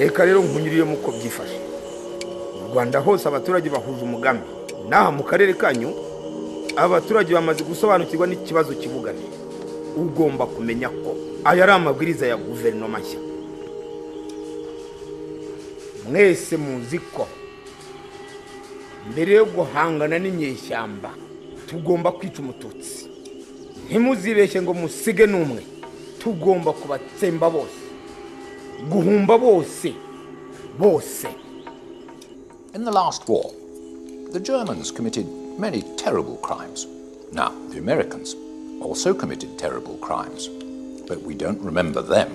reka rero nkunyuriyemo uko byifashe. Mu Rwanda hose abaturage bahuje umugambi, naha mu karere kanyu abaturage bamaze gusobanukirwa n'ikibazo kivugana. Ugomba kumenya ko aya ari amabwiriza ya guverinoma nshya. Mwese muzi ko mbere yo guhangana n'inyeshyamba tugomba kwica umututsi. Ntimuzibeshye ngo musige n'umwe. Tugomba kubatsemba bose, guhumba bose. In the last war, the Germans committed many terrible crimes. Now, the Americans also committed terrible crimes, but we don't remember them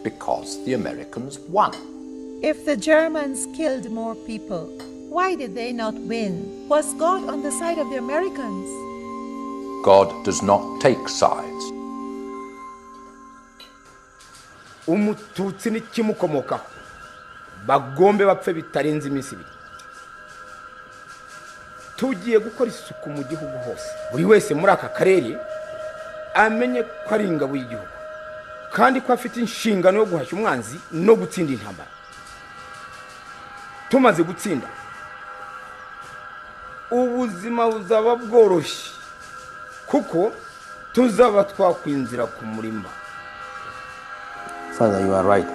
because the Americans won. If the Germans killed more people, why did they not win? Was God on the side of the Americans? God does not take sides. Umututsi n'ikimukomokaho bagombe bapfe bitarenze iminsi ibiri. Tugiye gukora isuku mu gihugu hose. Buri wese muri aka karere amenye ko ari ingabo y'igihugu kandi ko afite inshingano yo guhashya umwanzi no gutsinda intambara. Tumaze gutsinda, ubuzima buzaba bworoshye kuko tuzaba twakwinjira ku murima. Father, you are right.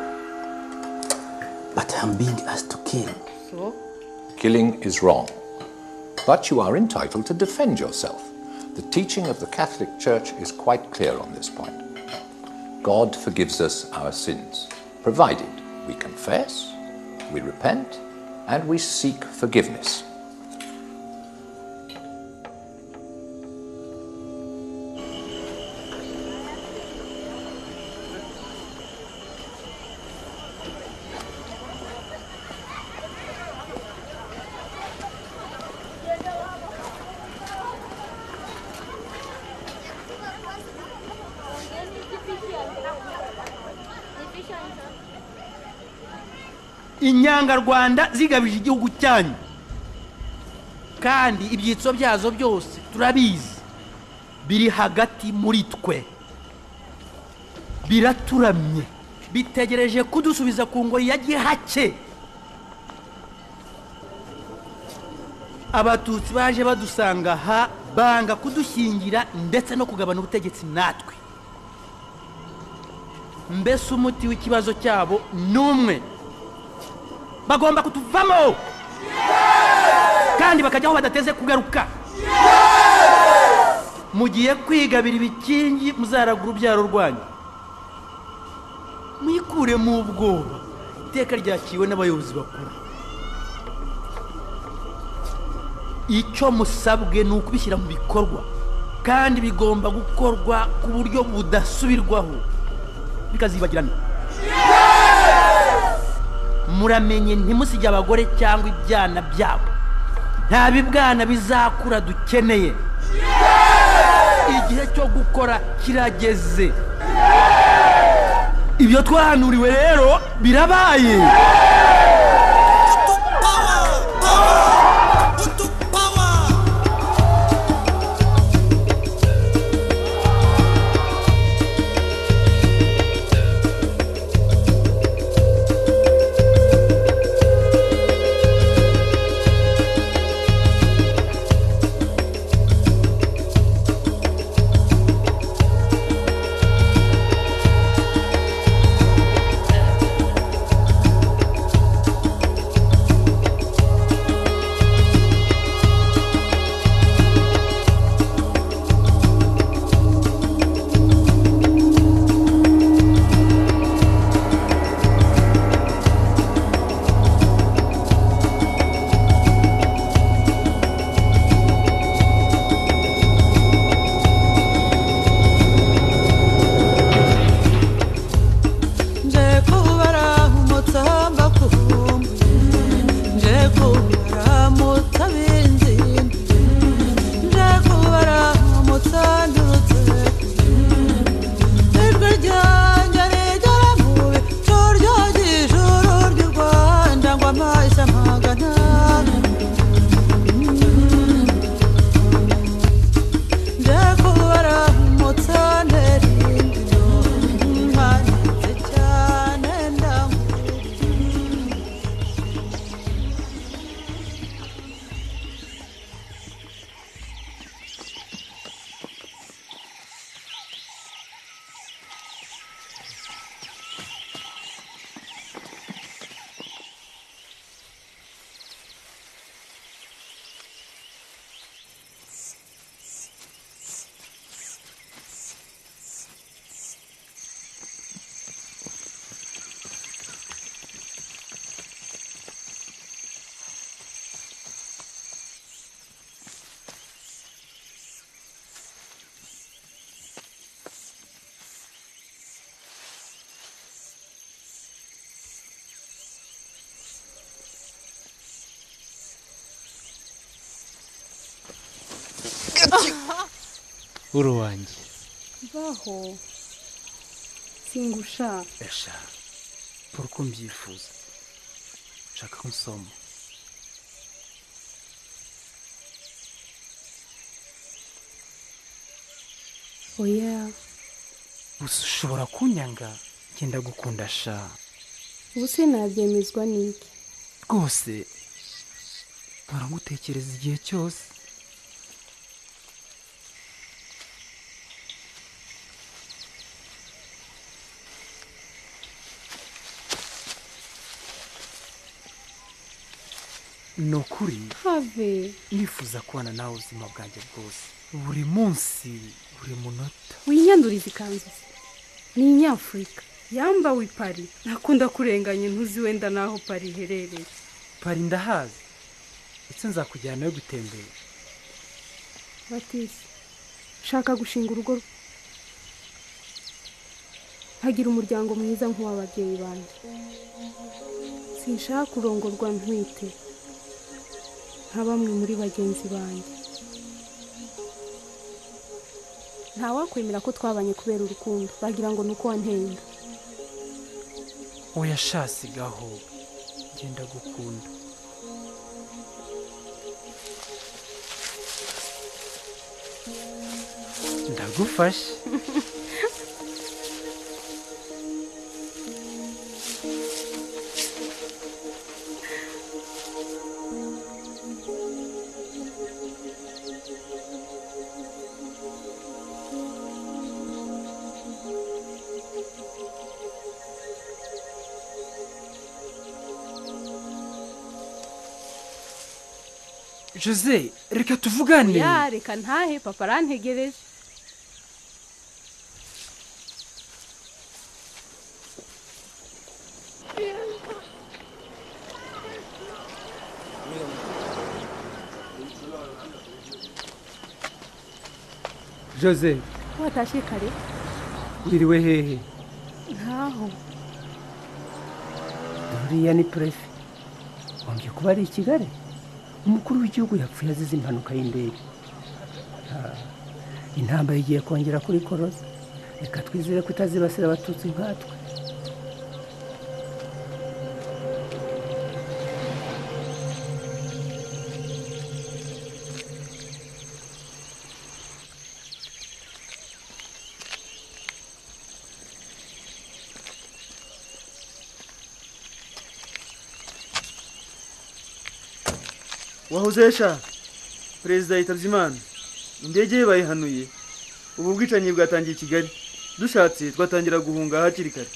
But I'm being asked to kill. So? Killing is wrong, but you are entitled to defend yourself. The teaching of the Catholic Church is quite clear on this point. God forgives us our sins, provided we confess, we repent, and we seek forgiveness. Inyanga Rwanda zigabije igihugu cyanyu kandi ibyitso byazo byose turabizi biri hagati muri twe, biraturamye bitegereje kudusubiza ku ngoro ya gihake. Abatutsi baje badusanga ha banga kudushyingira ndetse no kugabana ubutegetsi natwe. Mbese umuti w'ikibazo cyabo numwe, bagomba kutuvamo kandi bakajyaho badateze kugaruka. Mugiye kwigabira ibikingi muzaragura ubyaro rwanyu, mwikure mu bwoba. Iteka ryakiwe n'abayobozi bakuru. Icyo musabwe ni ukubishyira mu bikorwa kandi bigomba gukorwa ku buryo budasubirwaho bikazibagirana. Muramenye ntimusige abagore cyangwa ibyana byabo. Nta bibwana bizakura dukeneye. Igihe cyo gukora kirageze. Ibyo twahanuriwe rero birabaye. uruwanjye baho singusha esha uko mbyifuza nshaka ko nsoma oya gusa ushobora kunyanga ngenda gukunda sha ubu sinabyemezwa n'iki rwose mpora ngutekereza igihe cyose ni ukuri have nifuza kubana nawe ubuzima bwanjye bwose buri munsi buri munota winyanduriza ikanzu se ni inyafurika yambawe i Paris nakunda kurenganya ntuzi wenda n'aho Paris iherereye Paris ndahazi ndetse nzakujyana yo gutembera batisi shaka gushinga urugo hagira umuryango mwiza nk'uw'ababyeyi banjye sinshaka kurongorwa ntwite nka bamwe muri bagenzi banjye ntawakwemera ko twabanye kubera urukundo bagira ngo ni uko wantenda oya shasigaho ngenda gukunda ndagufashe Jose, reka tuvugane. Ya, reka ntahe papa arantegereje. Jose, watashe kare? Uriwe hehe? Ntaho. Uriya ni prefe. Wambye kuba ari i Kigali? Umukuru w'igihugu yapfuye azize impanuka y'indege. Intambara igiye kongera kuri koroza. Reka twizere ko itazibasira abatutsi nkatwe. wahozesha perezida yitabye Imana indege ye bayihanuye ubu bwicanyi bwatangiye i Kigali dushatse twatangira guhunga hakiri kare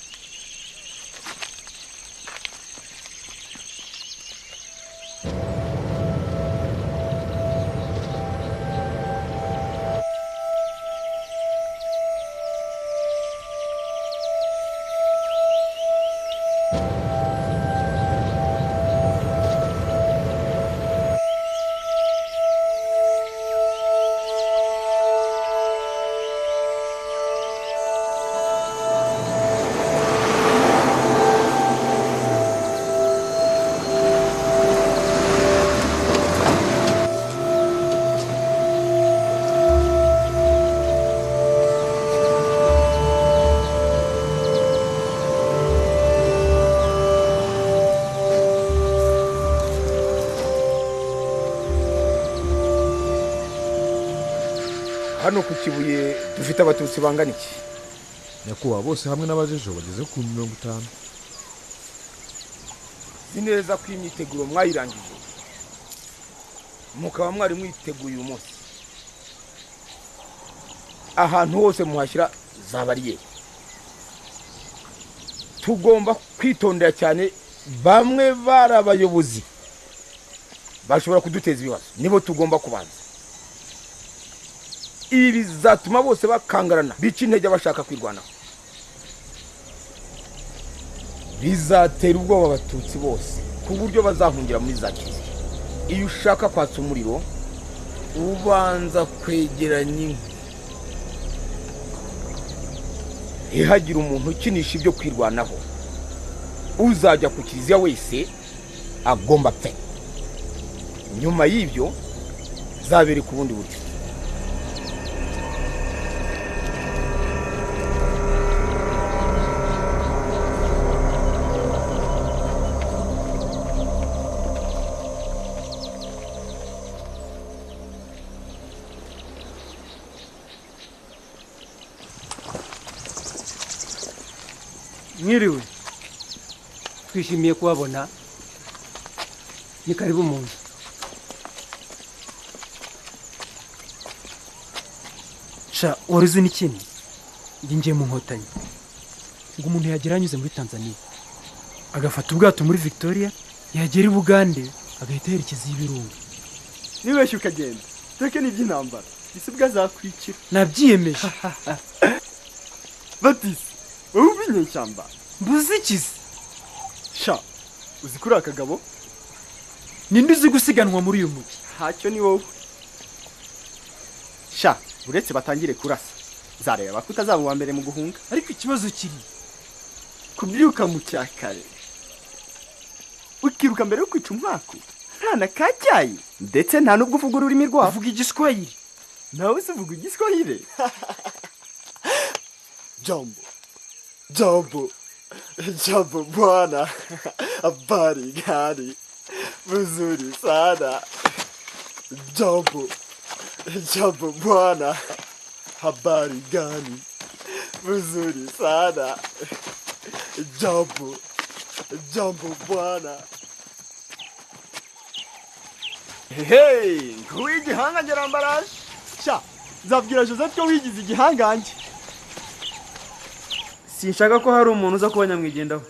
hano ku Kibuye dufite abatutsi bangana iki? Nyakubahwa bose hamwe n'abajejo bageze ku 50. Sineza ko imyiteguro mwayirangije mukaba mwari mwiteguye uyu munsi ahantu hose muhashyira za bariyeri. Tugomba kwitondera cyane, bamwe bari abayobozi bashobora kuduteza ibibazo, nibo tugomba kubanza. Ibi bizatuma bose bakangarana bica intege bashaka kwirwanaho, bizatera ubwoba abatutsi bose ku buryo bazahungira muri za kiliziya. Iyo ushaka kwatsa umuriro ubanza kwegeranya inkwi, ntihagira umuntu ukinisha ibyo kwirwanaho. Uzajya ku kiliziya wese agomba pe. Nyuma y'ibyo zabereka ubundi buryo. mwiriwe. twishimiye kubabona, ni karibu mu nzu. sha wari uzi n'ikindi ngiye mu nkotanyi ngo umuntu yagera anyuze muri Tanzania agafata ubwato muri Victoria yagera i Bugande agahita yerekeza ibirunga. nibeshye ukagenda teke n'iby'intambara isibwa zakwicira. Nabyiyemeje. Batisi wowe ubinyeshyamba mbuzikize. sha uzi kuri akagabo ninde uzi gusiganwa muri uyu mujyi? ntacyo ni wowe. sha uretse batangire kurasa zareba ko utazaba uwa mbere mu guhunga. ariko ikibazo kiri kubyuka mu cyakare ukiruka mbere yo kwica umwaka nta na kacyayi ndetse nta n'ubwo uvuga ururimi rwabo. uvuga igiswahili? nawe se uvuga igiswahili? Jambo, jambo, jambo bwana, habari gani? Mzuri sana. Jambo, jambo bwana, habari gani? Mzuri sana. Jambo, jambo bwana. Hey, nk'uw'igihanga ngerambaraje. Sha, zabwira Joseph ko wigize igihangange. Sinshaka ko hari umuntu uza kuba nyamwigendaho.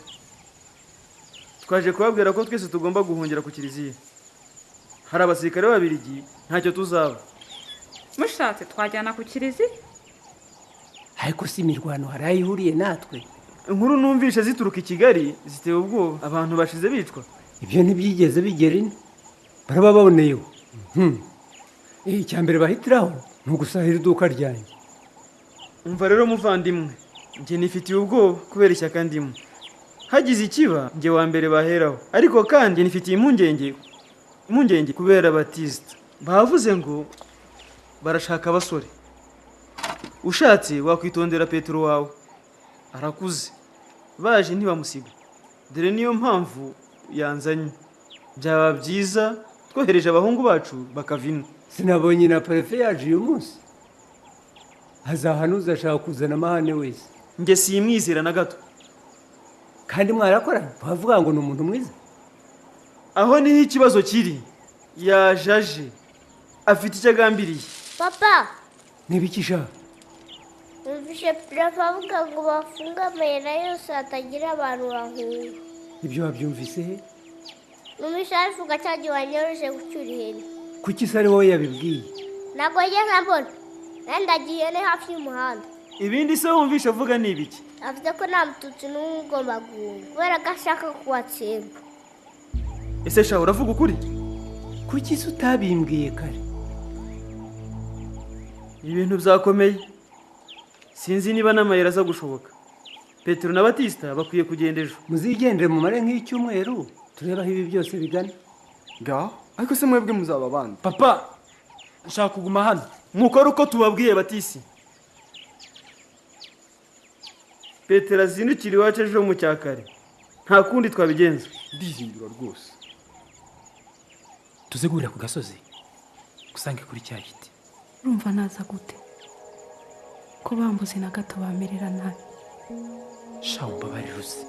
Twaje kubabwira ko twese tugomba guhungira ku kiliziya. Hari abasirikare b'Ababiligi ntacyo tuzaba. mushatse twajyana ku kiliziya? ariko si imirwano hari aho ihuriye natwe. Inkuru numvishe zituruka i Kigali zitewe ubwoba, abantu bashize bicwa. ibyo ntibyigeze bigera ino, baraba baboneyeho. icyambere bahitiraho ni ugusahira iduka ryanjye. Umva rero muvandimwe, njye nifitiye ubwoba kubera ishyaka ndimo. Hagize ikiba njye wa mbere baheraho, ariko kandi nifitiye impungenge kubera Abatista. Bavuze ngo barashaka abasore. Ushatse wakwitondera Petero wawe, arakuze. Baje ntibamusiga, dore niyo mpamvu yanzanye. Byaba byiza twohereje abahungu bacu bakavina. sinabonye na prefe yaje uyu munsi, hazahanuza ashaka kuzana amahane wese. Njye simwizera na gato. kandi mwarakoranye bavuga ngo ni umuntu mwiza. Aho niho ikibazo kiri. Yajaje afite icyo agambiriye. Papa, Ntibikisha. numvise prefe avuga ngo bafunge amayira yose hatagira abantu bahunga. ibyo wabyumvise he? Numvise avuga cyagiye wanyoroje gucyura ihene. kuki se ari wowe yabibwiye? Ntabwo njye nkabona, nari ndagiye ihene hafi y'umuhanda. Ibindi se wumvishe avuga ni ibiki? Avuze ko nta mututsi n'umwe ugomba guhunga kubera ko ashaka kuwatsemba. Ese sha uravuga ukuri? kuki se utabimbwiye kare? Ibintu byakomeye. Sinzi niba n'amayira aza gushoboka. Petero na Batista bakwiye kugenda ejo. muzigendere mu mare nk'icyumweru tureba aho ibi byose bigana. Ga, ariko se mwebwe muzaba abandi. papa nshaka kuguma hano. Mukora uko tubabwiye Batisi. Petero azindukira iwacu ejo mu cyakare. Nta kundi twabigenza. Ndihindura rwose. tuzegurira ku gasozi gusange kuri cya giti. urumva naza gute ko bambuze na gato bamerera nabi? sha umbabarire uzi.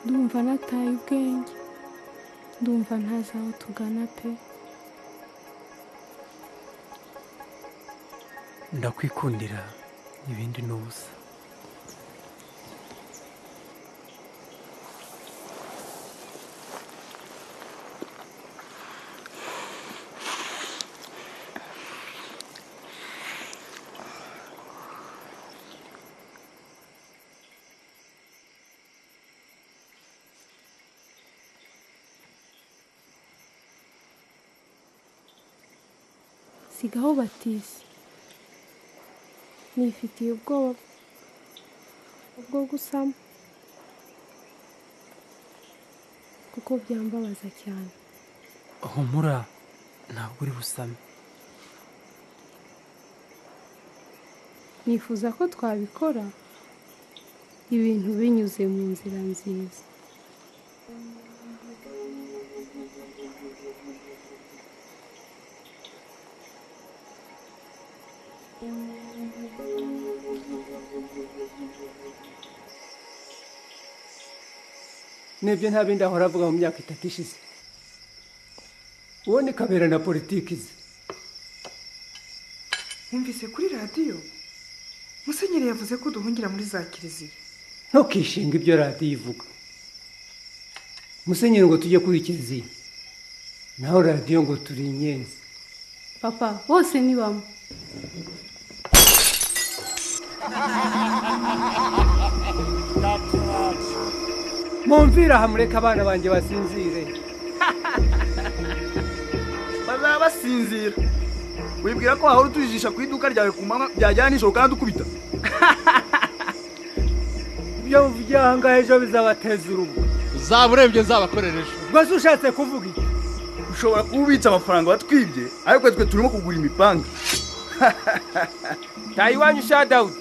ndumva nataye ubwenge, ndumva ntazi aho tugana pe. ndakwikundira ibindi ni ubusa. Sigaho Batisi, nifitiye ubwoba bwo gusama kuko byambabaza cyane. Humura, ntabwo uri busame. Nifuza ko twabikora ibintu binyuze mu nzira nziza. Nebye nta bindi ahora avuga mu myaka 3 ishize. Uwo ni Kabera na politiki ze. Numvise kuri radiyo Musenyeri yavuze ko duhungira muri za kiliziya. Ntukishinga ibyo radiyo ivuga. Musenyeri ngo tujye kuri kiliziya, naho radiyo ngo turi inyenzi. Papa, bose ni bamwe. Mumvira hamureka abana banjye basinzire. Bazaba basinzira. Wibwira ko wahora utujijisha ku iduka ryawe ku manywa byajyana nijoro kandi ukubita. Ibyo mvuga ejo bizabateza urugo. Uzaba urebye nzabakorereje. Rwose ushatse kuvuga iki? Ushobora kubitsa amafaranga batwibye ariko twe turimo kugura imipanga. Tayiwanyu sha Daudi.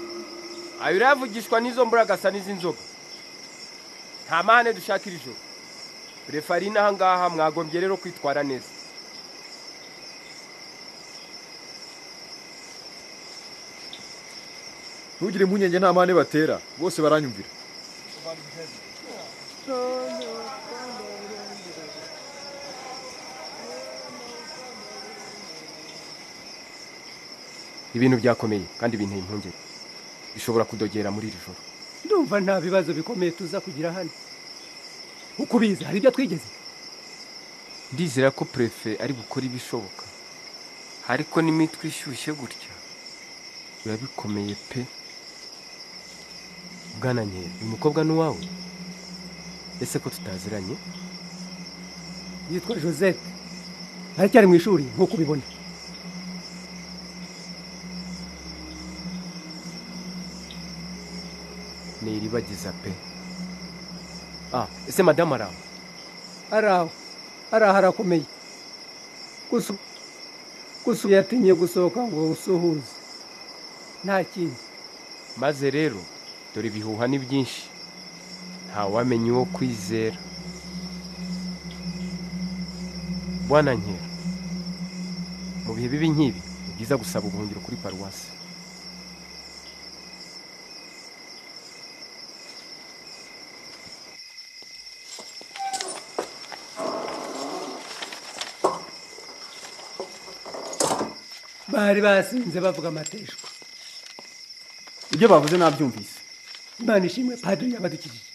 Ayo ravugishwa n'izo mburagasa n'izinzoga. Nta mane dushakira ijoro. Refarina hangaha mwagombye rero kwitwara neza. Ntugire impungenge nta mane batera, bose baranyumvira. Ibintu byakomeye kandi binteye impungenge. Bishobora kudogera muri iri joro. Ndumva nta bibazo bikomeye tuza kugira hano. Ukubiza hari ibyo twigeze. Ndizera ko prefe ari gukora ibishoboka. Ariko n'imitwe ishyushye gutya. Biba bikomeye pe. Bwana Nkera, uyu mukobwa n'uwawe? Ese ko tutaziranye? Yitwa Joseph. Aracyari mu ishuri nk'uko ubibona. Ni iribagiza pe. Ese madame araho? Araho harakomeye. Gusa yatinye gusohoka ngo usuhuze. Nta kindi. Maze rero dore ibihuha ni byinshi. Nta wamenye uwo kwizera. Bwana Nkera, mu bihe bibi nk'ibi ni byiza gusaba ubuhungiro kuri paruwasi. Bari basinze bavuga amateshwa. Ibyo bavuze nabyumvise. Imana ishimwe padiri yabadukijije.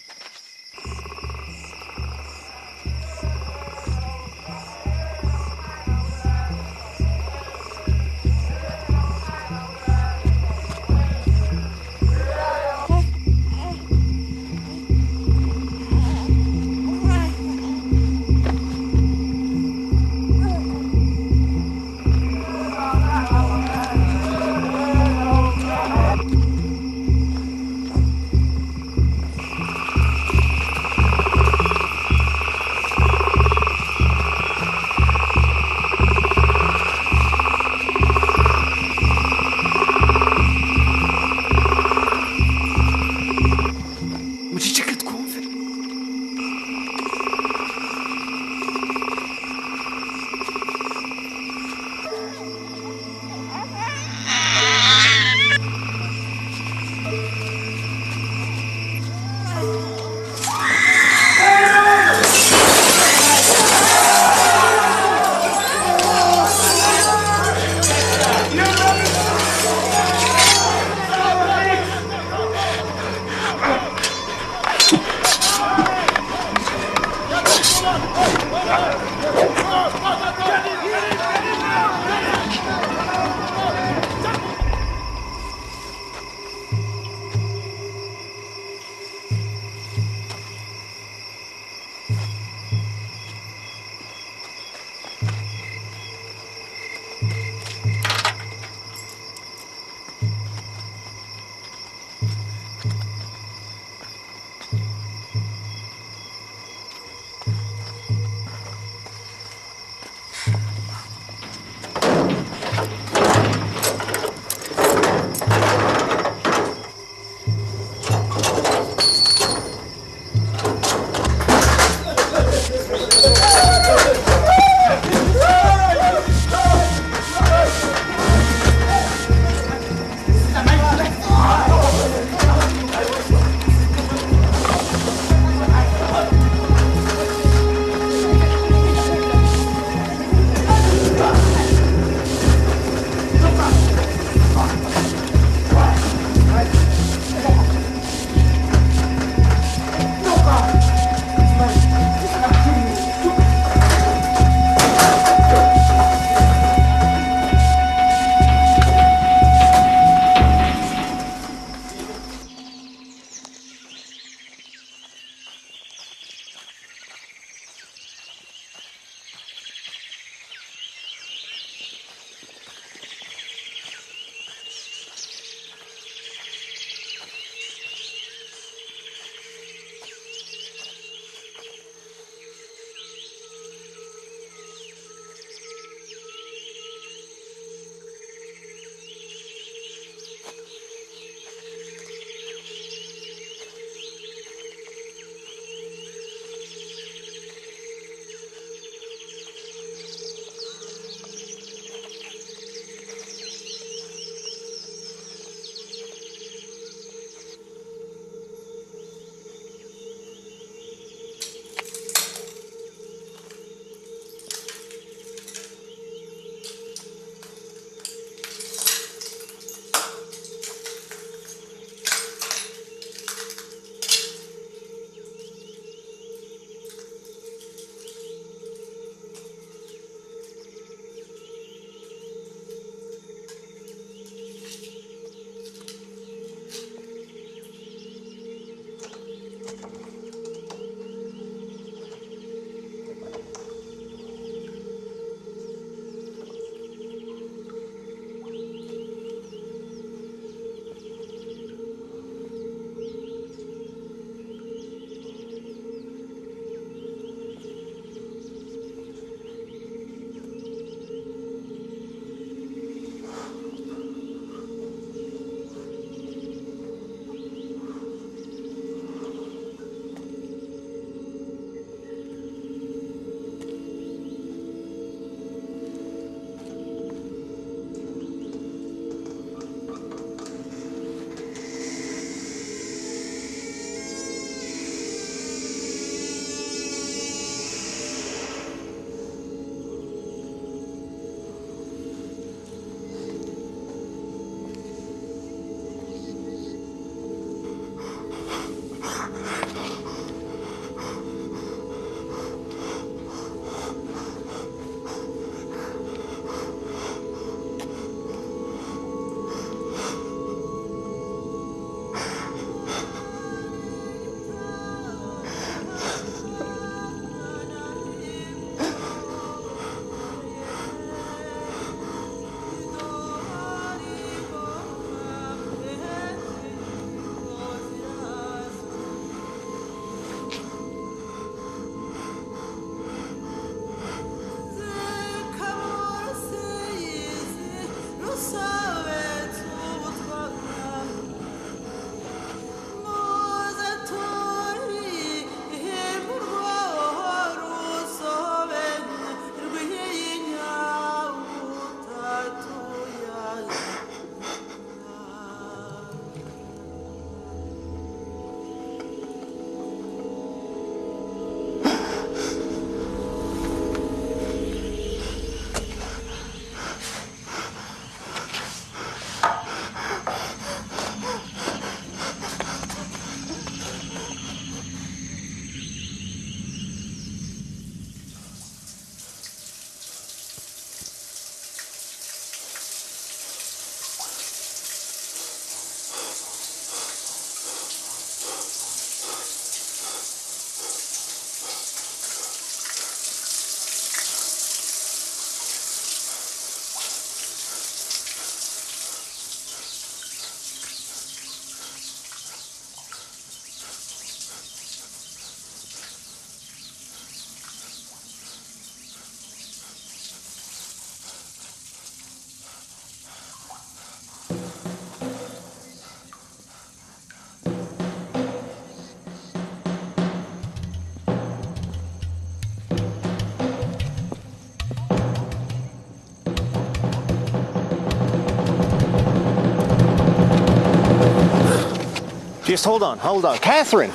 Just hold on. Catherine!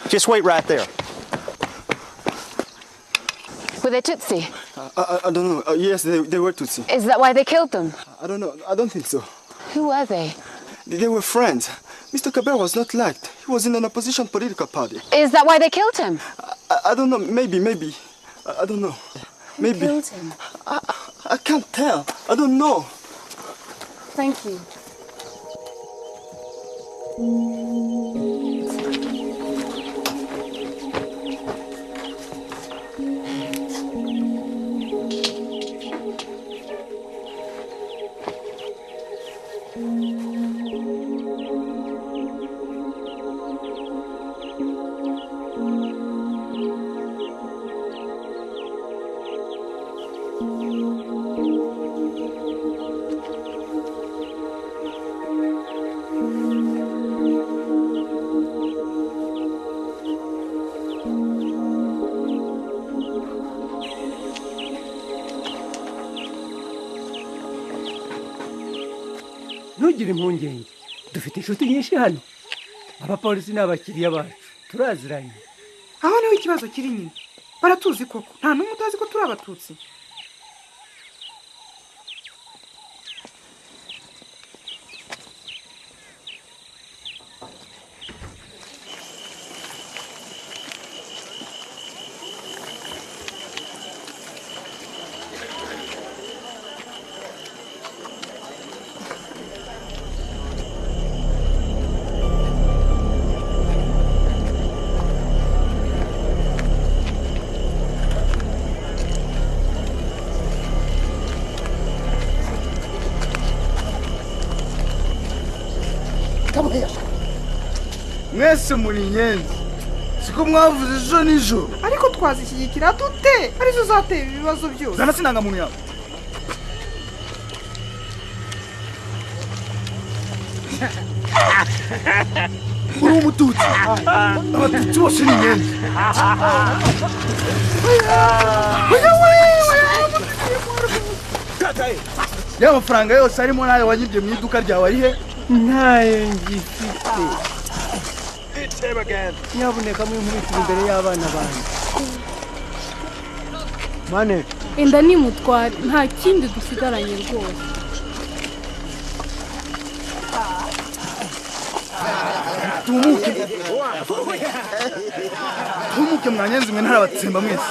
Just wait right there. Were they Tutsi? I don't know. Yes, they were Tutsi. Is that why they killed them? I don't know. I don't think so. Who were they? They were friends. Mr. Kabir was not liked. He was in an opposition political party. Is that why they killed him? I don't know. Maybe. I don't know. Maybe. Who killed him? I can't tell. I don't know. Thank you. ntugire impungenge dufite inshuti nyinshi hano abapolisi n'abakiriya bacu turaziranye aho niho ikibazo kiri nyine baratuzi koko nta n'umwe utazi ko turi abatutsi mwese muri inyenzi siko mwavuze ejo nijoro ariko twazishyigikira dute arizo zateye ibibazo byose zana sinanga muntu yawe uri umututsi abatutsi bose ni inyenzi ya mafaranga yose arimo nayo wanyibye mu iduka ryawe ari he ntayo ngifite nyabuneka mwinkubitira imbere y'abana banjye mane enda nimutware nta kindi dusigaranye rwose tumuke mwanyenzi mwe ntarabatsemba mwese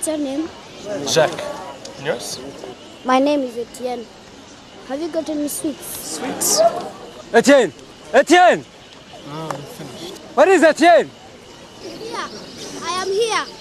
What's your name? Jacques. And yours? My name is Etienne. Have you got any sweets? Sweets? Etienne! Etienne! Oh, I'm finished. What is Etienne? Here. I am here.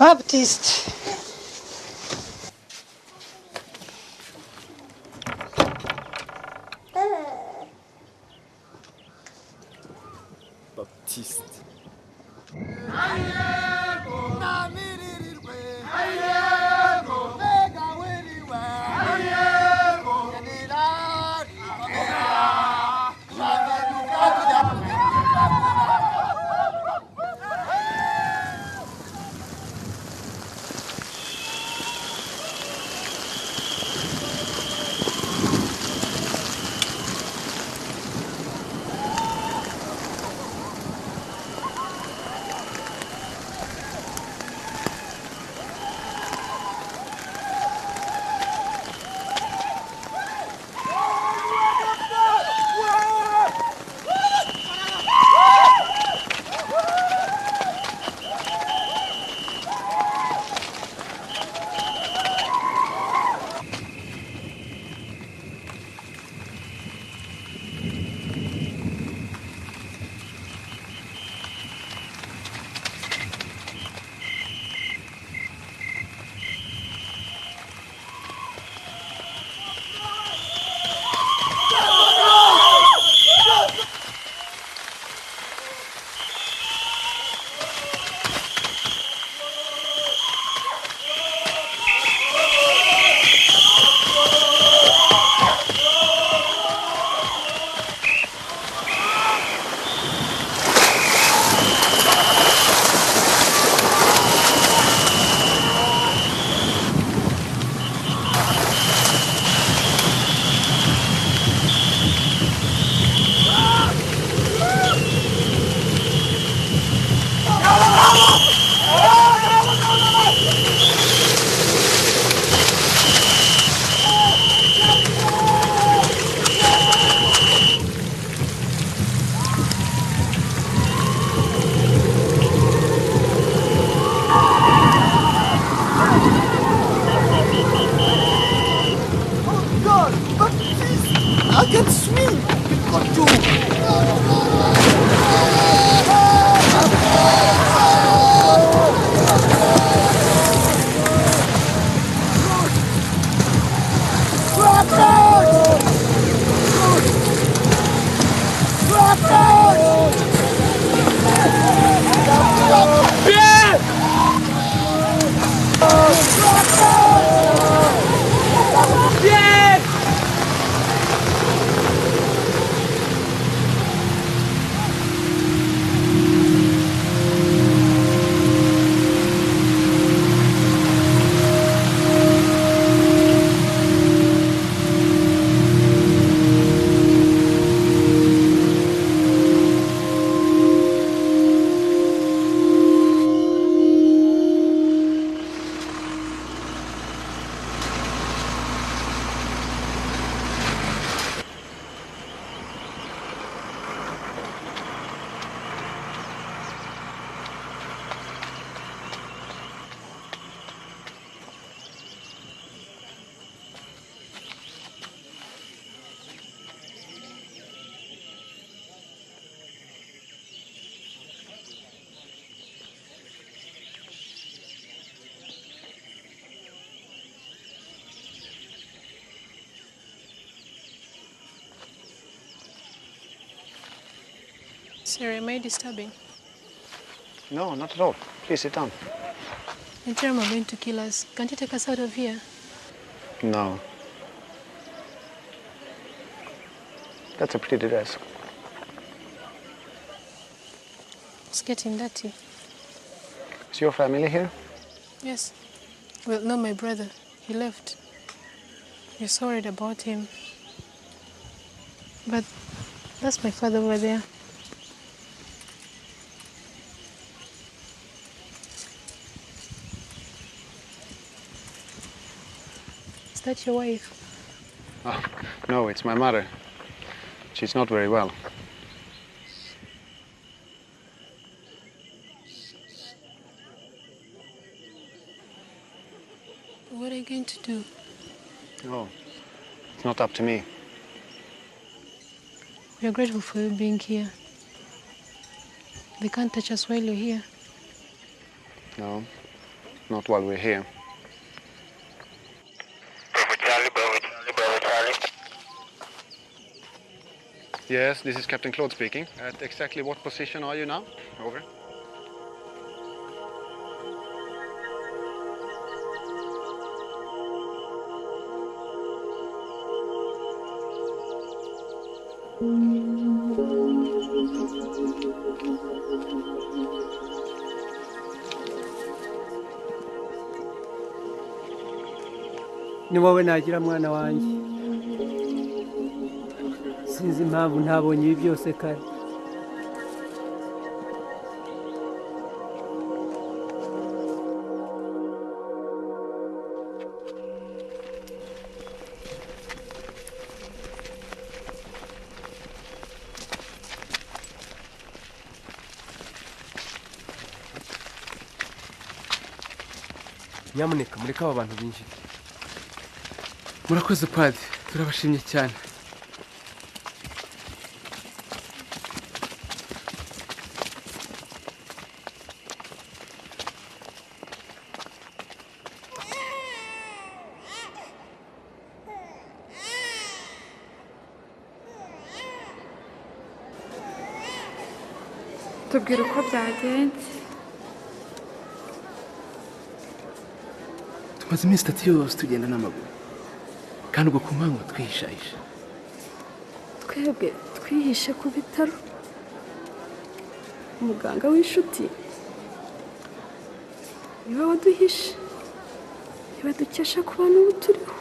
Baptiste. Baptiste. Sorry, am I disturbing? No, not at all. Please sit down. The German are going to kill us. Can't you take us out of here? No. That's a pretty dress. It's getting dirty. Is your family here? Yes. Well, no, my brother. He left. We're so worried about him. But that's my father over there. Is that your wife? Oh, no, it's my mother. She's not very well. What are you going to do? Oh, it's not up to me. We are grateful for you being here. They can't touch us while you're here. No, not while we're here. Yes, this is Captain Claude speaking. At exactly what position are you now? Over. ni wowe nagira mwana wanjye sinzi impamvu ntabonye ibi byose kare nyamuneka mureke aba bantu binjire. Murakoze padi, turabashimye cyane. tubwire uko byagenze. Tumaze iminsi 3 yose tugenda n'amaguru kandi ubwo ku manywa twihishahisha. Twebwe twihishe ku bitaro, umuganga w'inshuti niwe waduhishe, niwe dukesha kuba n'ubu turiho.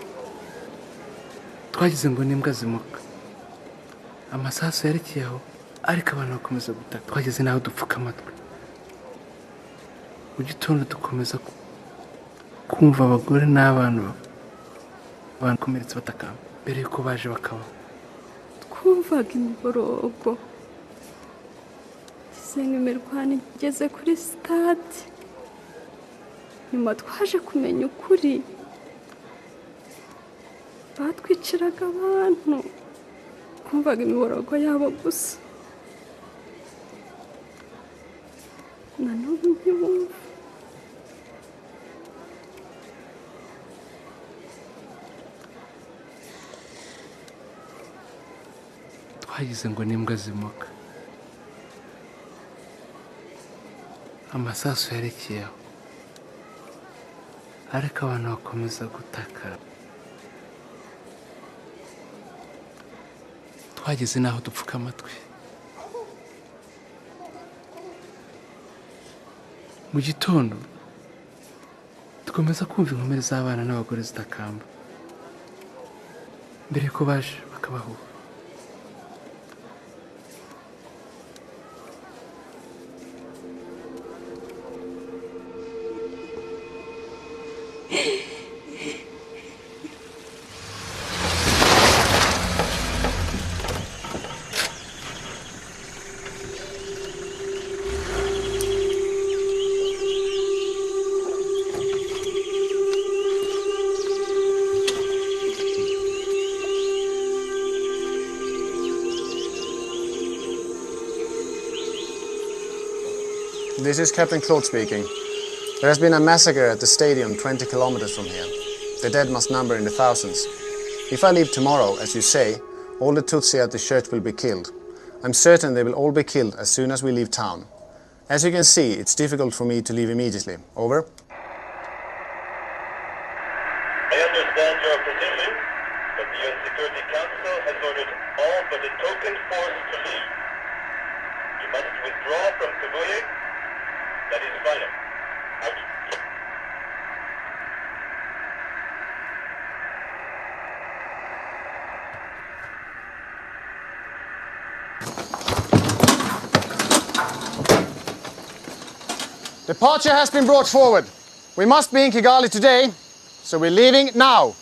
Twagize ngo n'imbwa zimuka, amasasu yerekeye aho ariko abantu bakomeza gutaka. Twageze naho dupfuka amatwi, mu gitondo dukomeza kumva abagore n'abana bakomeretse batakamba mbere yuko baje bakabaho. Twumvaga imiborogo, gisenga imirwano igeze kuri stade. Nyuma twaje kumenya ukuri, batwiciraga abantu, twumvaga imiborogo yabo gusa. Na n'ubu ntibumva. Twagize ngo n'imbwa zimuka, amasasu yerekeye aho ariko abantu bakomeza gutaka. Twageze naho dupfuka amatwi, mu gitondo dukomeza kumva inkomere z'abana n'abagore zitakamba mbere yuko baje bakabahuha. This is Captain Claude speaking. There has been a massacre at the stadium 20 kilometers from here. The dead must number in the thousands. If I leave tomorrow, as you say, all the Tutsi at the church will be killed. I'm certain they will all be killed as soon as we leave town. As you can see, it's difficult for me to leave immediately. Over. I understand your position, but the UN Security Council has ordered all but a token force to leave. You must withdraw from Kabuye. That is final. Out. Departure has been brought forward. We must be in Kigali today, so we're leaving now.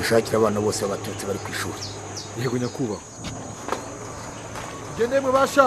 mushakira abana bose b'abatutsi bari ku ishuri. Yego nyakubahwa. Gende mubasha.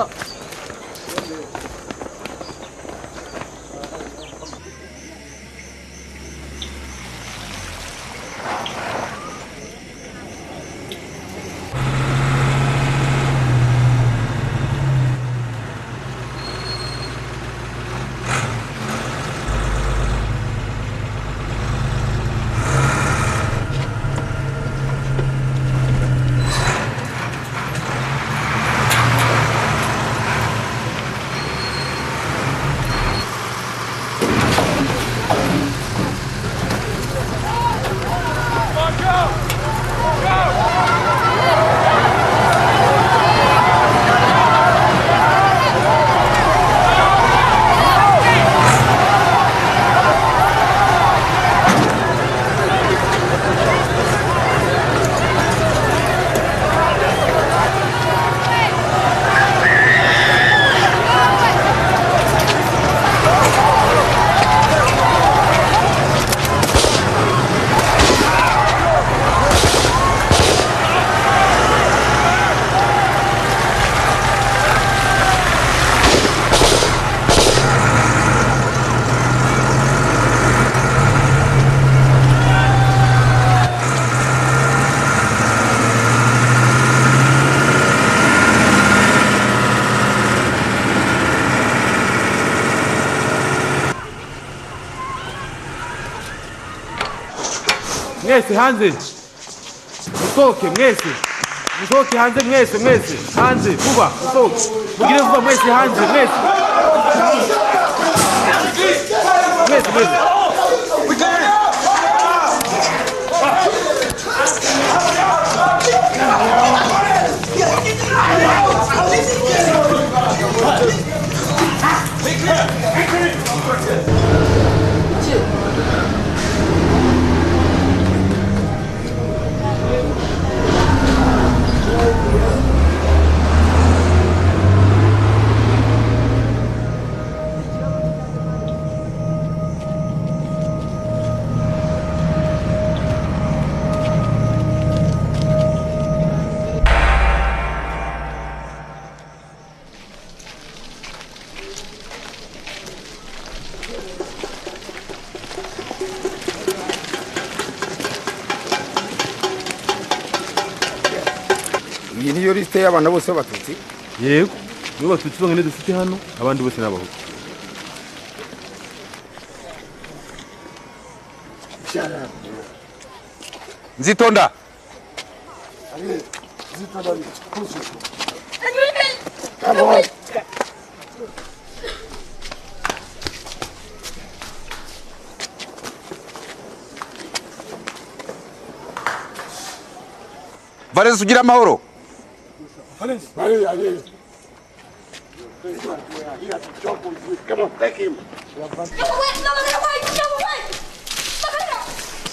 Mwese hanze. Musohoke mwese. Musohoke hanze mwese hanze vuba musohoke. Mugire vuba mwese hanze mwese. Mwese. Iyi niyo liste y'abana bose b'abatutsi? Yego. Nibo batutsi bangene dufite hano, abandi bose n'abahutu. Nzitonda. Valens ugira amahoro.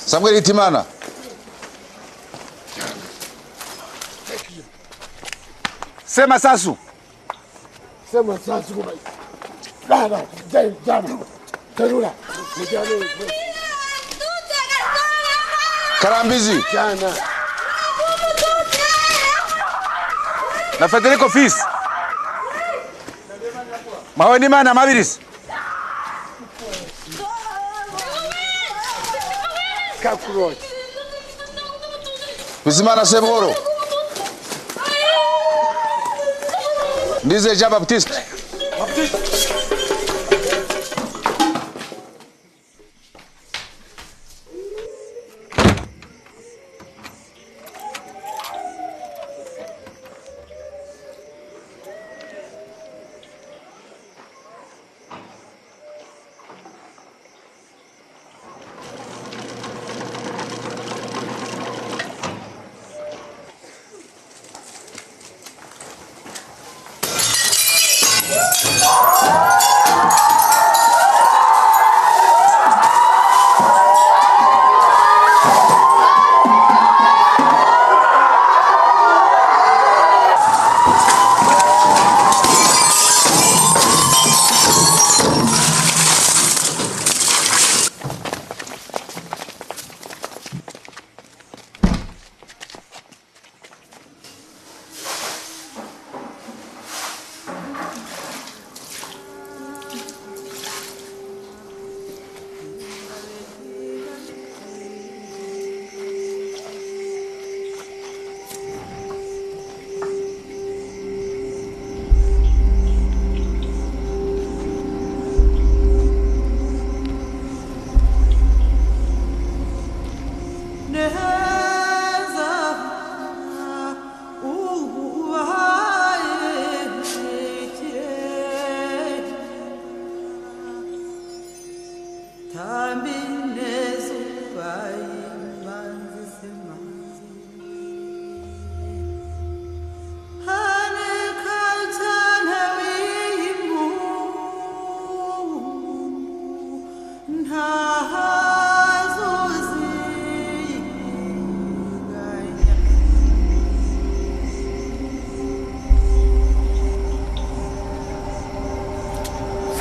Samuel Itimana. Sema Sasu. Karambizi. Na Federico Fils. Mahoni mana mabiris. Kakuroi. Bizimana Seboro. Ndize Jean Baptiste.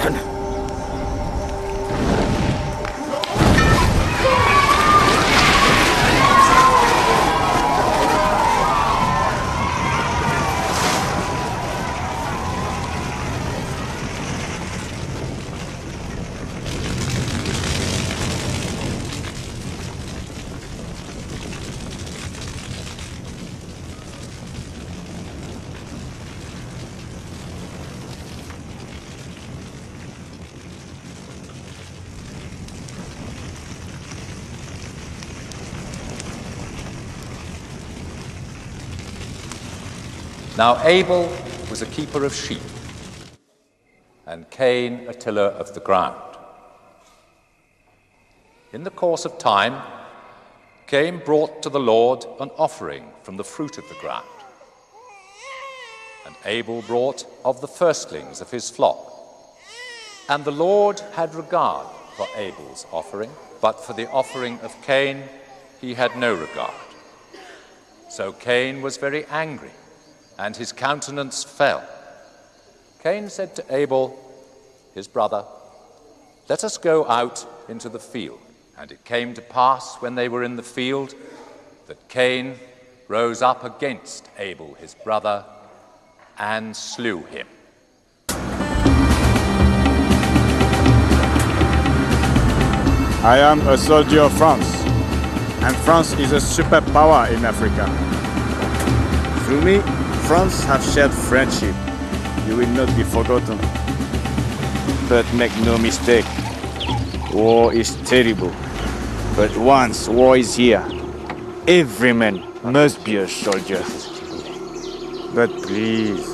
Sana. Now Abel was a keeper of sheep, and Cain a tiller of the ground. In the course of time, Cain brought to the Lord an offering from the fruit of the ground, and Abel brought of the firstlings of his flock. And the Lord had regard for Abel's offering, but for the offering of Cain he had no regard. So Cain was very angry, and his countenance fell. Cain said to Abel, his brother, "Let us go out into the field." And it came to pass, when they were in the field, that Cain rose up against Abel his brother and slew him. I am a soldier of France, and France is a superpower in Africa. Through me, France have shared friendship. You will not be forgotten. But make no mistake, war is terrible. But once war is here, every man must be a soldier. But please,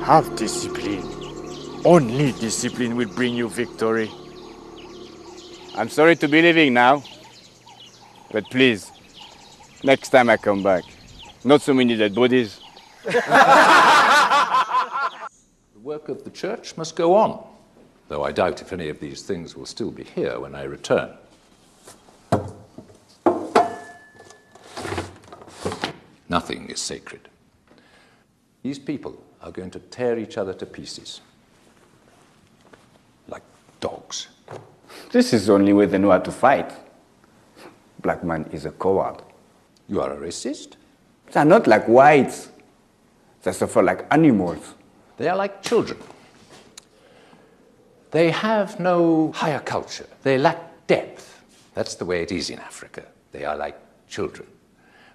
have discipline. Only discipline will bring you victory. I'm sorry to be leaving now, but please, next time I come back, not so many dead bodies. The work of the church must go on, though I doubt if any of these things will still be here when I return. Nothing is sacred. These people are going to tear each other to pieces, like dogs. This is the only way they know how to fight. Black man is a coward. You are a racist? They're not like whites. They suffer like animals. They are like children. They have no higher culture. They lack depth. That's the way it is in Africa. They are like children.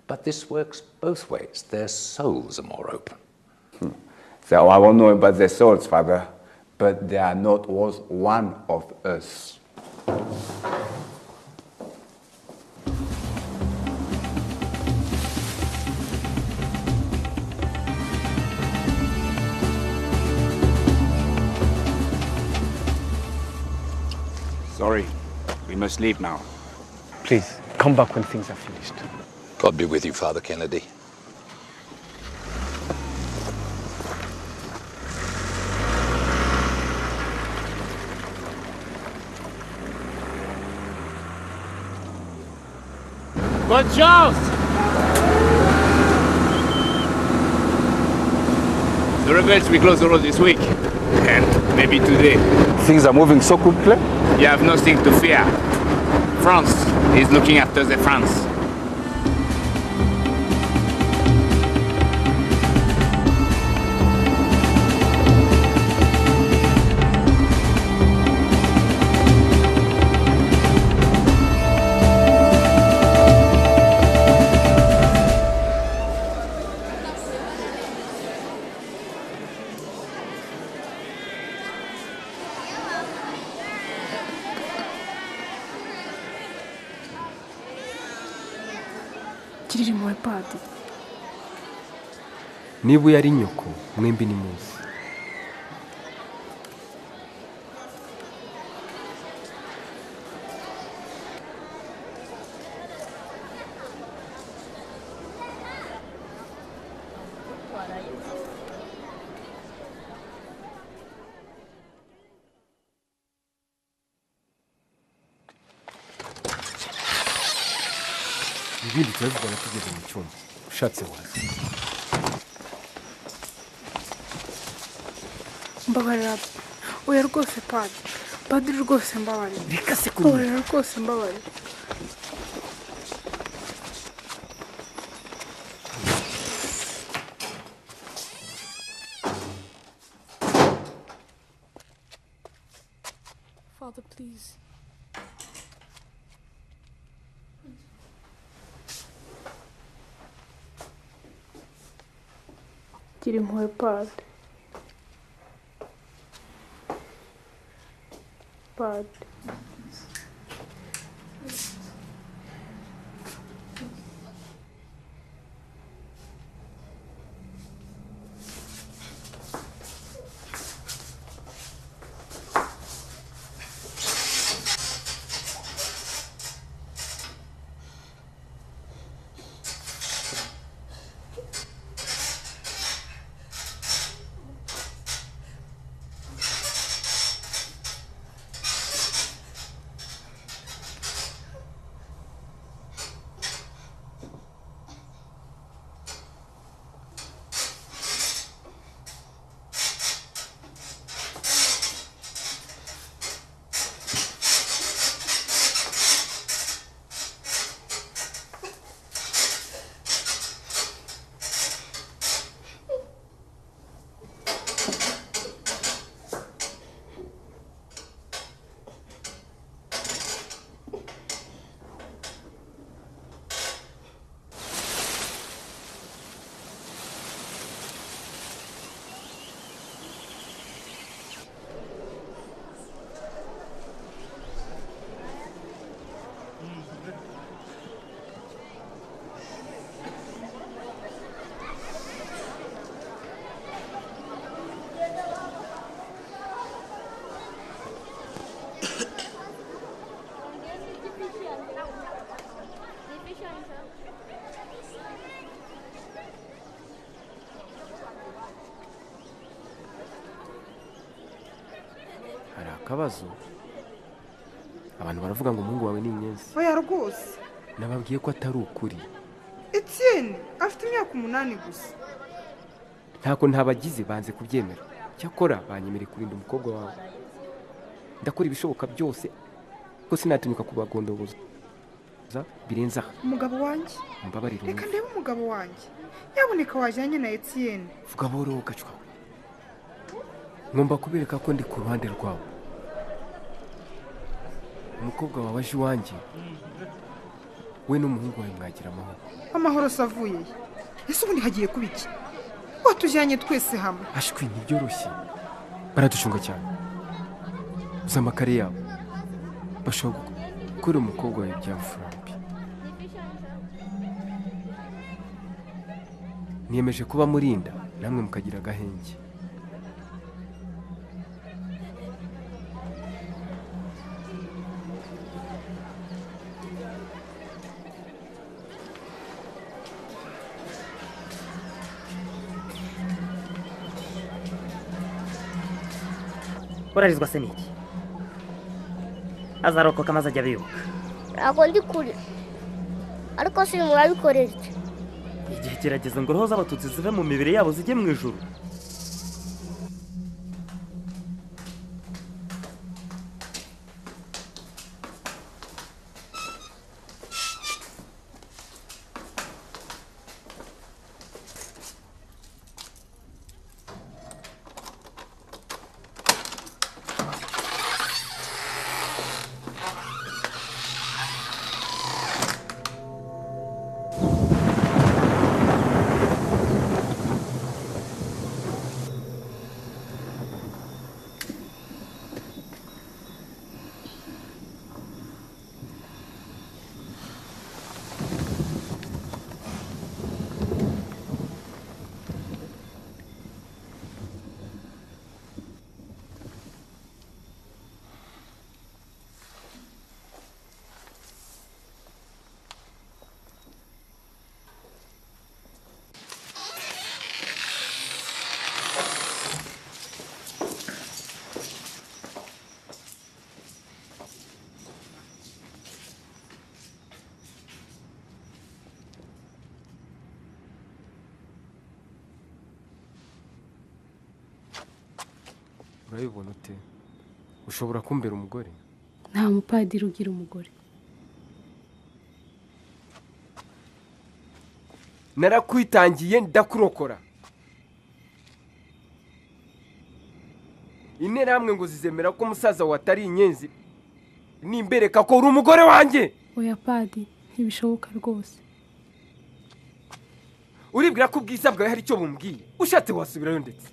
But this works both ways. Their souls are more open. So I won't know about their souls, Father, but they are not worth one of us. Sorry, we must leave now. Please, come back when things are finished. God be with you, Father Kennedy. Good chance! The rebels will close the road this week, and maybe today. Things are moving so quickly? You have nothing to fear. France is looking after the France. kirimo padi. Niba uyu ari nyoko mwembi ni muzi. ibindi turabivugana tugeze mu cyumba ushatse waza. Mbabarira oya rwose padiri rwose mbabarira reka se kumwe oya rwose mbabarira Father, please. gira impuhwe padi hari akabazo abantu baravuga ngo umuhungu wawe ni inyenzi oya rwose nababwiye ko atari ukuri Etienne afite imyaka 8 gusa ntako ntabagize banze kubyemera cyakora banyemereye kurinda umukobwa wawe ndakora ibishoboka byose ko sinatinyuka kubagondoboza birenza umugabo wanjye mbabarira reka ndebe umugabo wanjye yaboneka wajyanye na Etienne vuga boro gacwa ngomba kubereka ko ndi ku ruhande rwawe umukobwa wawe aje iwanjye we n'umuhungu wawe mwagira amahoro savuye ese ubundi hagiye kuba iki watujyanye twese hamwe ashwi ntibyoroshye baradushunga cyane uzi amakare yabo bashobora gukora umukobwa wawe byamfurambi niyemeje kuba murinda namwe mukagira agahenge urarizwa se niki azarokoka maze ajya bibuka ntabwo ndi kure ariko si murabikorera iki igihe kirageze ngo roho z'abatutsi zive mu mibiri yabo zijye mu ijuru urabibona ute ushobora kumbera umugore? nta mupadiri ugira umugore. narakwitangiye ndakurokora. interahamwe ngo zizemera ko umusaza watari inyenzi nimbereka ko uri umugore wanjye. oya padi, ntibishoboka rwose. uribwira ko ubwiza bwawe hari icyo bumbwiye? ushatse wasubirayo ndetse.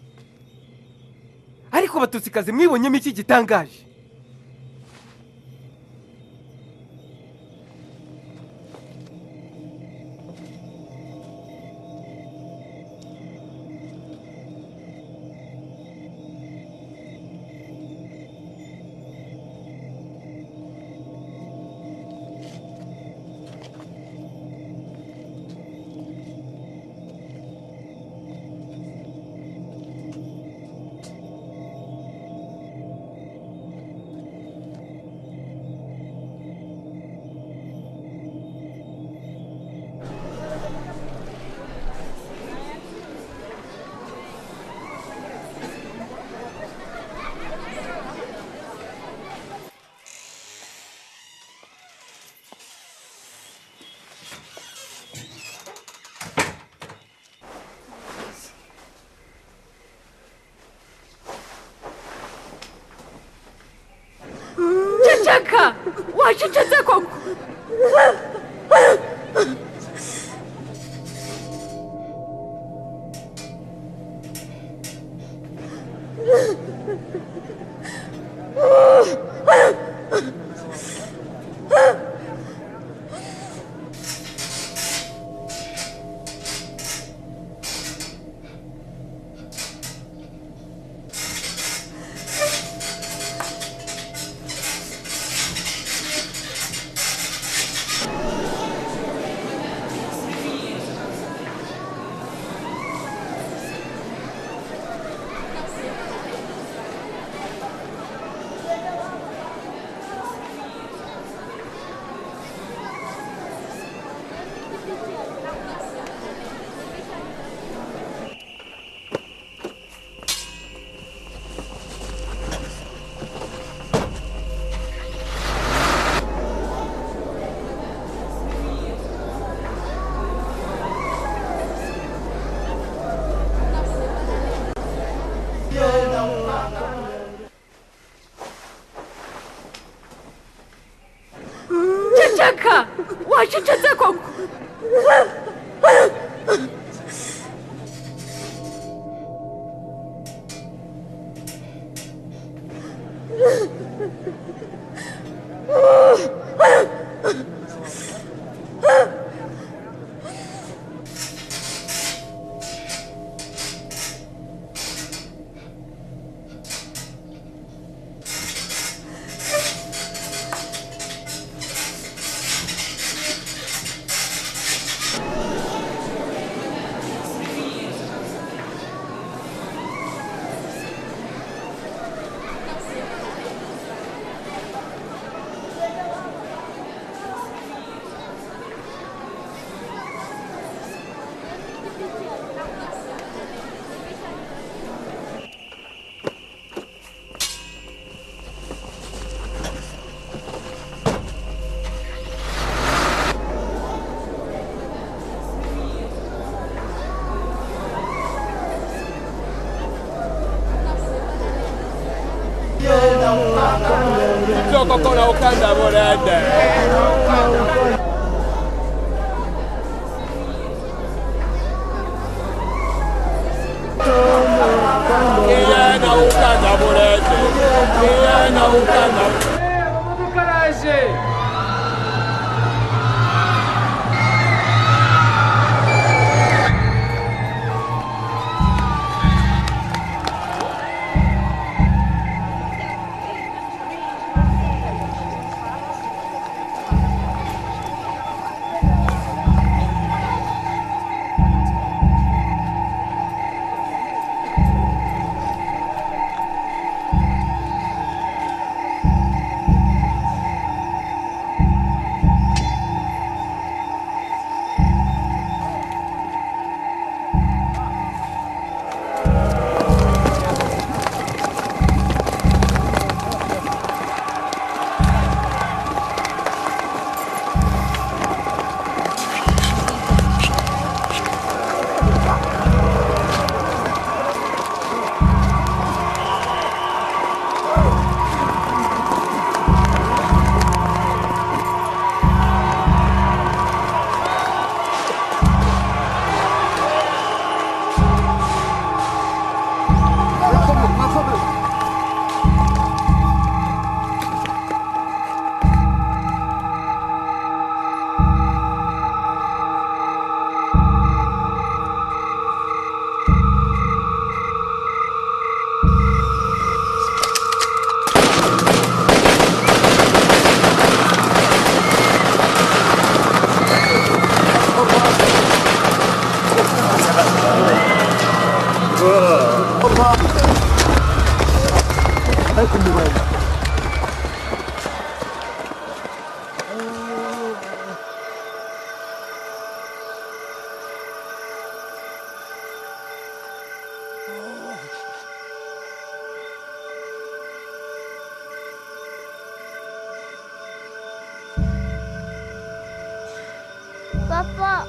ariko Abatutsikazi mwibonyemo iki gitangaje? Ceceka! wacecetse koko? Ceceka! wacecetse koko? Kona ukanda borede. Yana ukanda borede. Yana ukanda. Mukaraje. ariko mubaye Papa!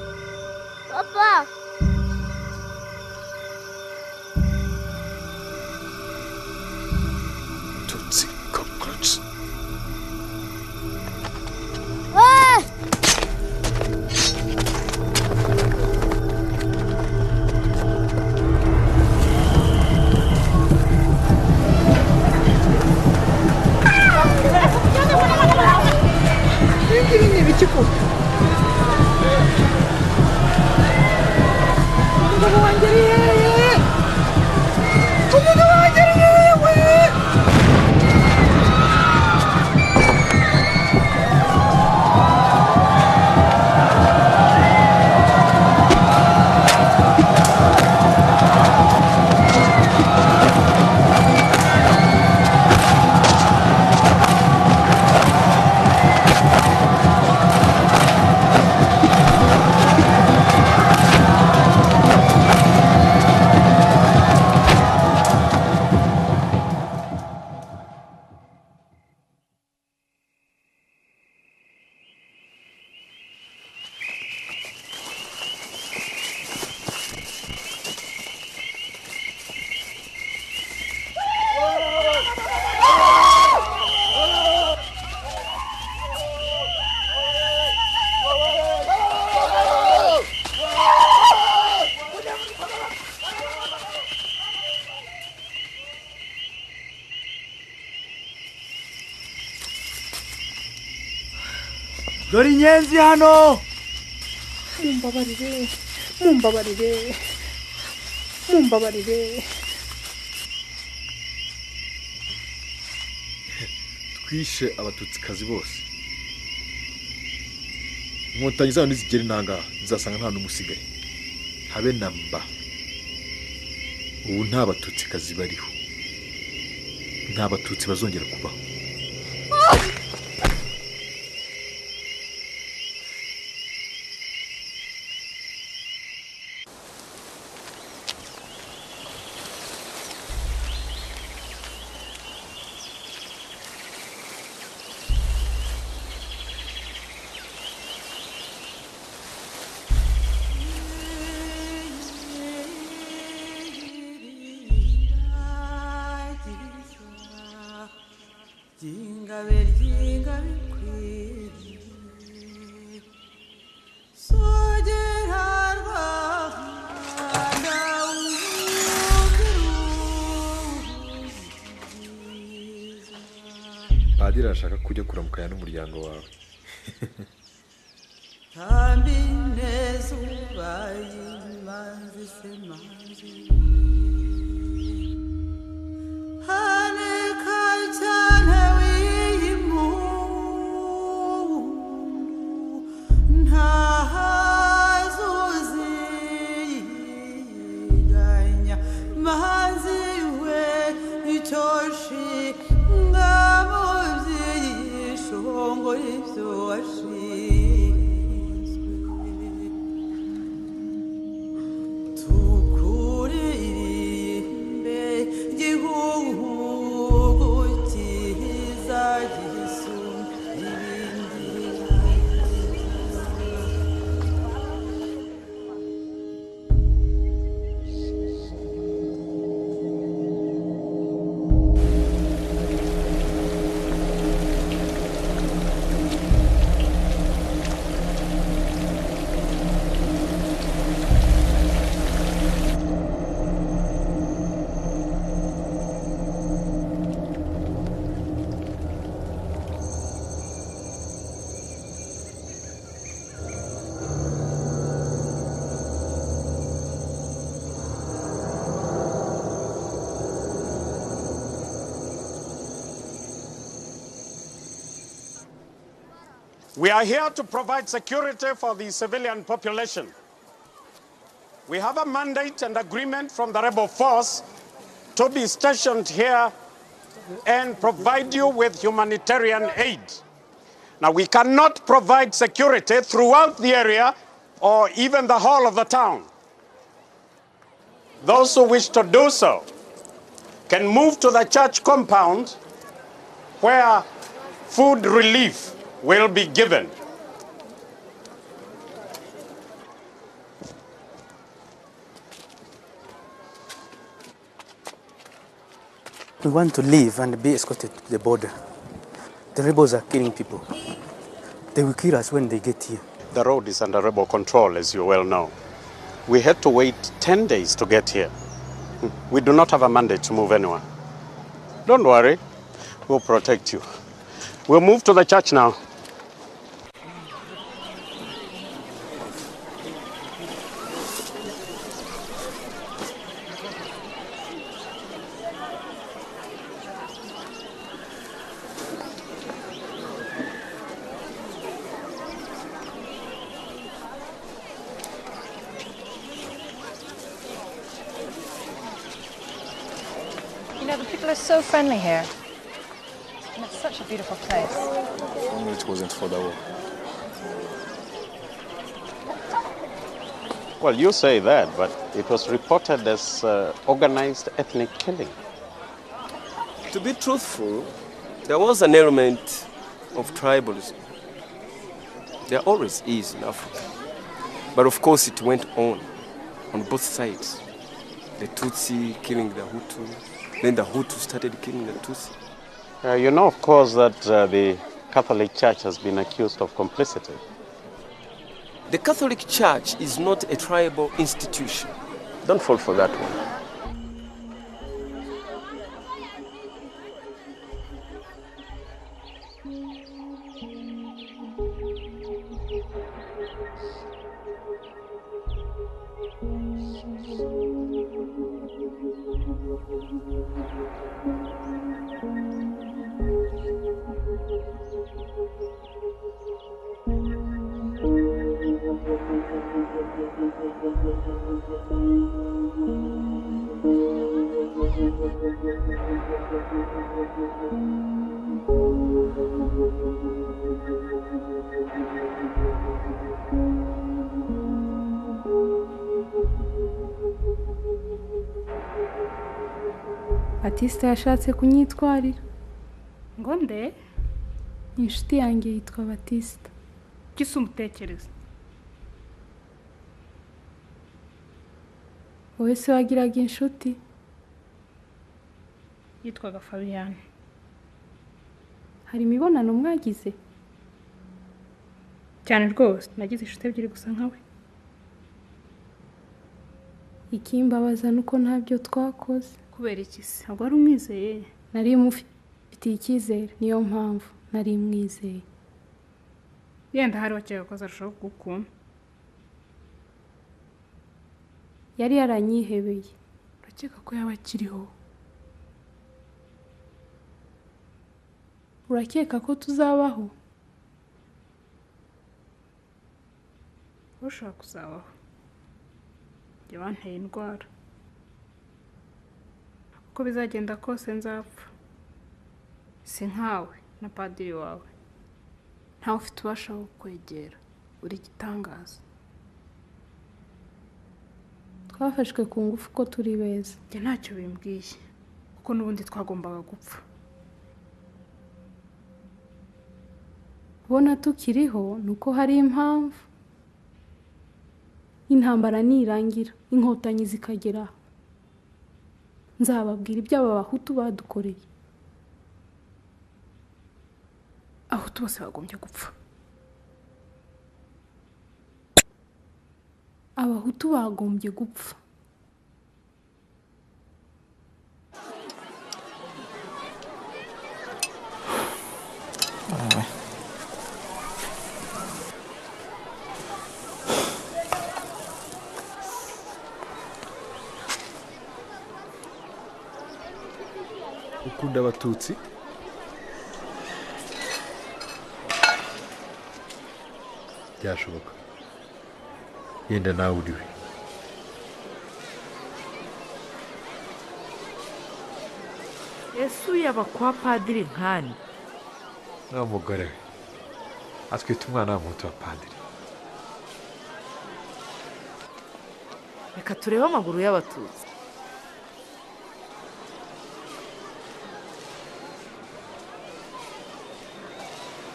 Papa! Tutsi cockroach. Ah! Ibi ni ibiki koko? Umugabo wanjye ari hehe? Umugabo wanjye ari hehe we? dore inyenzi hano. Mumbabarire, mumbabarire, mumbabarire. Twishe abatutsikazi bose. Inkotanyi zabo nizigera inanga zizasanga nta n'umusigaye. Habe na mba. Ubu nta batutsikazi bariho. Nta batutsi bazongera kubaho. Padiri arashaka kujya kuramukanya n'umuryango wawe. We are here to provide security for the civilian population. We have a mandate and agreement from the rebel force to be stationed here and provide you with humanitarian aid. Now, we cannot provide security throughout the area or even the whole of the town. Those who wish to do so can move to the church compound where food relief will be given. We want to leave and be escorted to the border. The rebels are killing people. They will kill us when they get here. The road is under rebel control, as you well know. We had to wait 10 days to get here. We do not have a mandate to move anyone. Don't worry, we'll protect you. We'll move to the church now. You know, the people are so friendly here. And it's such a beautiful place. Only it wasn't for the war. Well, you say that, but it was reported as organized ethnic killing. To be truthful, there was an element of tribalism. There always is in Africa. But of course it went on both sides. The Tutsi killing the Hutu, then the Hutu started killing the Tutsi. You know, of course, that the Catholic Church has been accused of complicity. The Catholic Church is not a tribal institution. Don't fall for that one. Batista yashatse kunyitwarira. Ngo nde? Inshuti yanjye yitwa Batista. Kisi umutekereza? Wowe se wagiraga inshuti? Yitwaga Fabian. Hari imibonano mwagize? Cyane rwose, nagize inshuti ebyiri gusa nkawe. Ikimbabaza nuko ntabyo twakoze. Kubera iki se? Ntabwo wari umwizeye? Nari mufitiye icyizere, niyo mpamvu nari mwizeye. Yenda hari wakeka ko azarushaho kugukunda. Yari yaranyihebeye. Urakeka ko yaba akiriho? Urakeka ko tuzabaho? Ushaka kuzabaho. Jye banteye indwara. Uko bizagenda kose nzapfa. Si nkawe na padiri wawe. Ntawe ufite ubasha wo kwegera. Uri igitangaza. Twafashwe ku ngufu ko turi beza. Jye ntacyo bimbwiye. Kuko n'ubundi twagombaga gupfa. Bona tukiriho nuko hari impamvu. Intambara nirangira, inkotanyi zikagera. Nzababwira ibyo aba Bahutu badukoreye. Abahutu bose bagombye gupfa. Abahutu bagombye gupfa. Ukunda Abatutsi? Byashoboka. Yenda nawe uriwe. ese uyaba kwa padiri nkani n'umugore we atwita umwana w'umuhutu wa padiri. reka turebe amaguru y'abatutsi.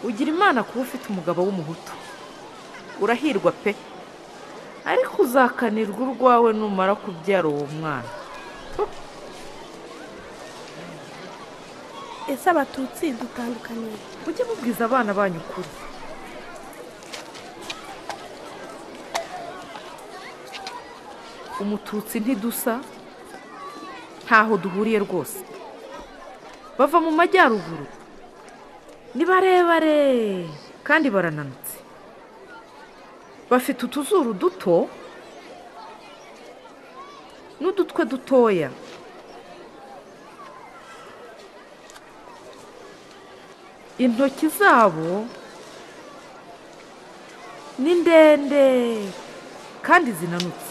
ugira imana kuba ufite umugabo w'umuhutu, urahirwa pe, ariko uzakanirwa urwawe numara kubyara uwo mwana. ese abatutsi dutandukaniye? mujye mubwiza abana banyu ukuri. umututsi ntidusa, ntaho duhuriye rwose. bava mu majyaruguru, ni barebare kandi barananutse, bafite utuzuru duto n'udutwe dutoya. intoki zabo ni ndende kandi zinanutse.